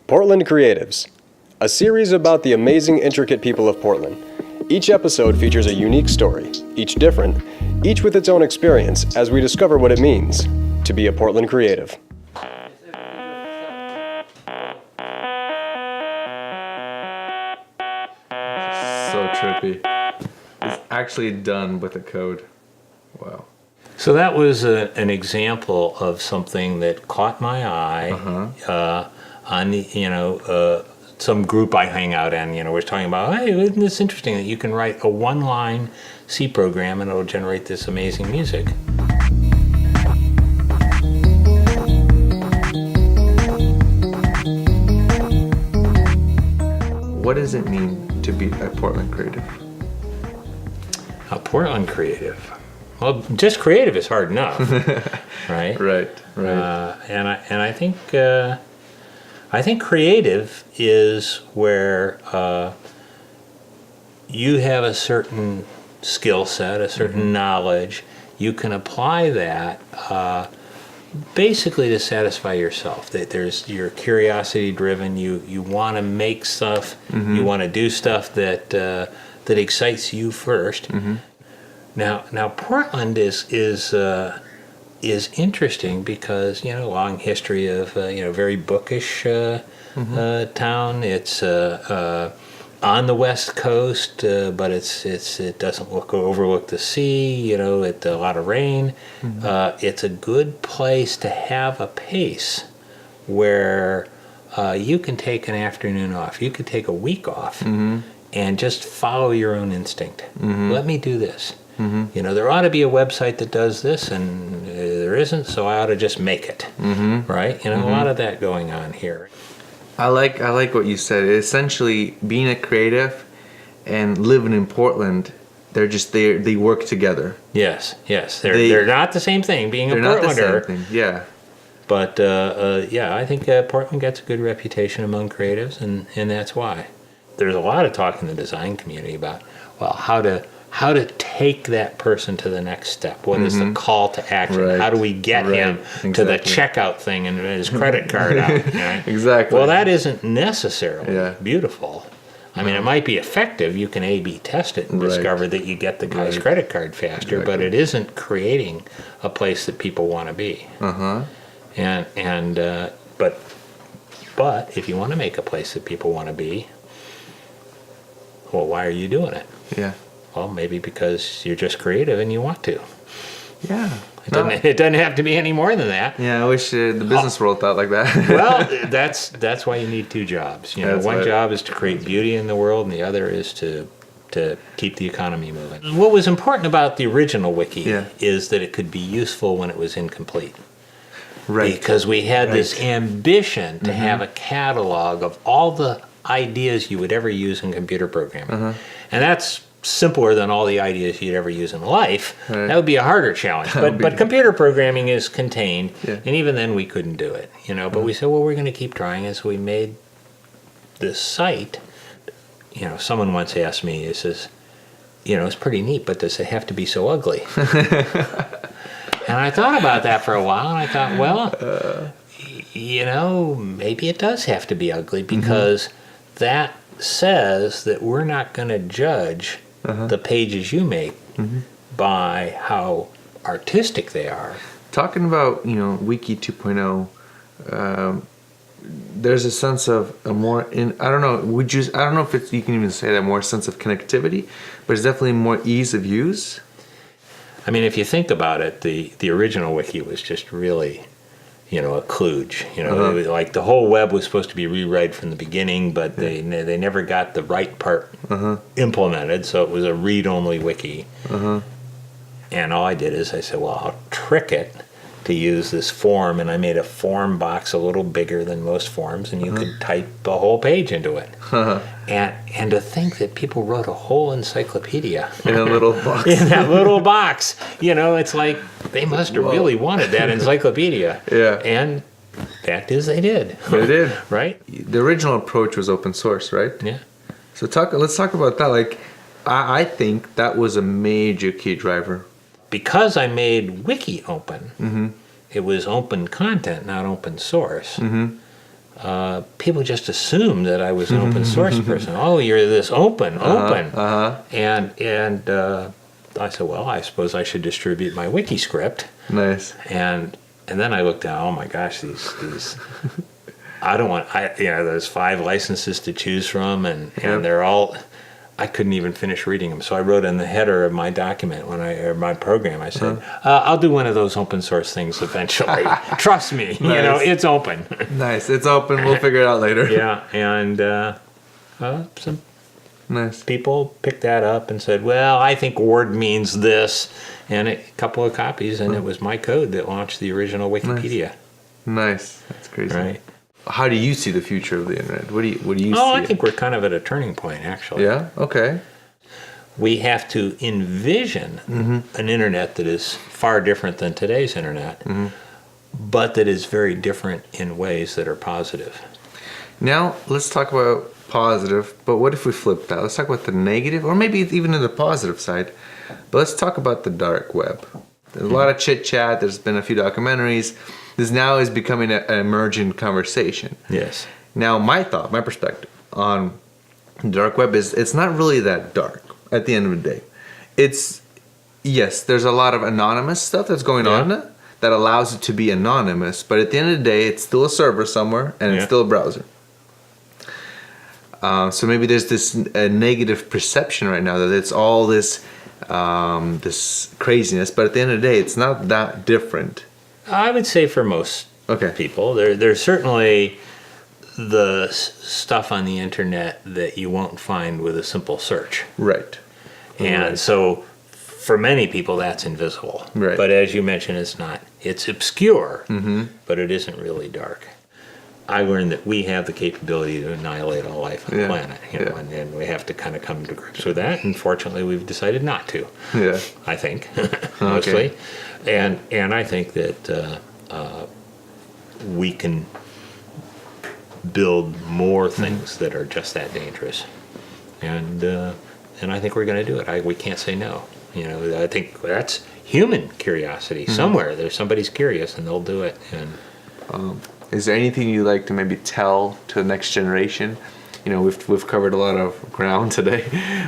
Portland Creatives, a series about the amazing, intricate people of Portland. Each episode features a unique story, each different, each with its own experience as we discover what it means to be a Portland creative. So trippy. It's actually done with a code. Wow. So that was an example of something that caught my eye on the, some group I hang out in, was talking about, hey, isn't this interesting that you can write a one-line C program and it'll generate this amazing music. What does it mean to be a Portland creative? A Portland creative? Well, just creative is hard enough, right? Right. And I think creative is where you have a certain skill set, a certain knowledge. You can apply that basically to satisfy yourself. That you're curiosity driven. You want to make stuff. You want to do stuff that excites you first. Now Portland is interesting because long history of very bookish town. It's on the west coast, but it doesn't overlook the sea. It's a lot of rain. It's a good place to have a pace where you can take an afternoon off. You could take a week off and just follow your own instinct. Let me do this. There ought to be a website that does this, and there isn't, so I ought to just make it. Right? A lot of that going on here. I like what you said. Essentially, being a creative and living in Portland, they work together. Yes. They're not the same thing. Being a Portlander, not the same thing. Yeah. But I think Portland gets a good reputation among creatives, and that's why. There's a lot of talk in the design community about how to take that person to the next step. What is the call to action? Right. How do we get him to the checkout thing and his credit card out? Right? Exactly. Well, that isn't necessarily beautiful. I mean, it might be effective. You can A/B test it and discover that you get the guy's credit card faster, but it isn't creating a place that people want to be. But if you want to make a place that people want to be, well, why are you doing it? Yeah. Well, maybe because you're just creative and you want to. Yeah. It doesn't have to be any more than that. Yeah, I wish the business world thought like that. Well, that's why you need two jobs. One job is to create beauty in the world, and the other is to keep the economy moving. What was important about the original wiki is that it could be useful when it was incomplete. Right. Because we had this ambition to have a catalog of all the ideas you would ever use in computer programming. And that's simpler than all the ideas you'd ever use in life. Right. That would be a harder challenge. But computer programming is contained, and even then we couldn't do it. But we said, well, we're going to keep trying. As we made this site, someone once asked me, he says, it's pretty neat, but does it have to be so ugly? And I thought about that for a while, and I thought, well, maybe it does have to be ugly, because that says that we're not going to judge the pages you make by how artistic they are. Talking about Wiki 2.0, there's a sense of a more I don't know if you can even say that, more sense of connectivity, but it's definitely more ease of use. I mean, if you think about it, the original wiki was just really a kludge. It was like the whole web was supposed to be rewrite from the beginning, but they never got the right part implemented, so it was a read-only wiki. And all I did is I said, well, I'll trick it to use this form, and I made a form box a little bigger than most forms, and you could type the whole page into it. And to think that people wrote a whole encyclopedia in a little box. In that little box. It's like they must have really wanted that encyclopedia. Yeah. And fact is they did. They did. Right? The original approach was open source, right? Yeah. So let's talk about that. Like, I think that was a major key driver. Because I made Wiki open, it was open content, not open source. people just assumed that I was an open source person. Oh, you're this open. And I said, well, I suppose I should distribute my wiki script. Nice. And then I looked down. Oh my gosh, these. I don't want. There's 5 licenses to choose from, and they're all. I couldn't even finish reading them. So I wrote in the header of my document my program. I said, I'll do one of those open source things eventually. Trust me. Nice. It's open. Nice. It's open. We'll figure it out later. Yeah, and some Nice. people picked that up and said, well, I think Word means this, and a couple of copies, and it was my code that launched the original Wikipedia. Nice. That's crazy. Right. How do you see the future of the internet? What do you see? I think we're kind of at a turning point, actually. Yeah? Okay. We have to envision an internet that is far different than today's internet, but that is very different in ways that are positive. Now, let's talk about positive, but what if we flip that? Let's talk about the negative, or maybe even in the positive side, but let's talk about the dark web. There's a lot of chit-chat, there's been a few documentaries. This now is becoming an emergent conversation. Yes. Now, my perspective on the dark web is it's not really that dark at the end of the day. Yes, there's a lot of anonymous stuff that's going on that allows it to be anonymous, but at the end of the day, it's still a server somewhere, and it's still a browser. So maybe there's this negative perception right now that it's all this craziness, but at the end of the day, it's not that different. I would say for most people, there's certainly the stuff on the internet that you won't find with a simple search. Right. And so for many people, that's invisible. Right. But as you mentioned, it's not. It's obscure, but it isn't really dark. I learned that we have the capability to annihilate all life on the planet, and we have to kind of come to grips with that. And fortunately, we've decided not to. Yeah. I think mostly, and I think that we can build more things that are just that dangerous, and I think we're going to do it. We can't say no. I think that's human curiosity. Somewhere there's somebody's curious, and they'll do it. And is there anything you'd like to maybe tell to the next generation? We've covered a lot of ground today,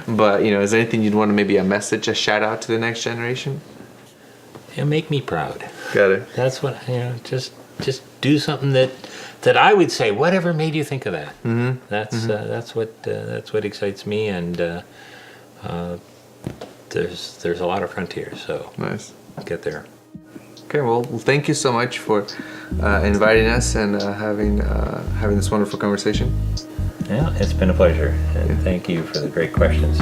but is there anything you'd want to maybe a shout out to the next generation? Make me proud. Got it. That's what just do something that I would say. Whatever made you think of that? That's what excites me, and there's a lot of frontiers. So nice. Get there. Okay, well, thank you so much for inviting us and having this wonderful conversation. Yeah, it's been a pleasure, and thank you for the great questions.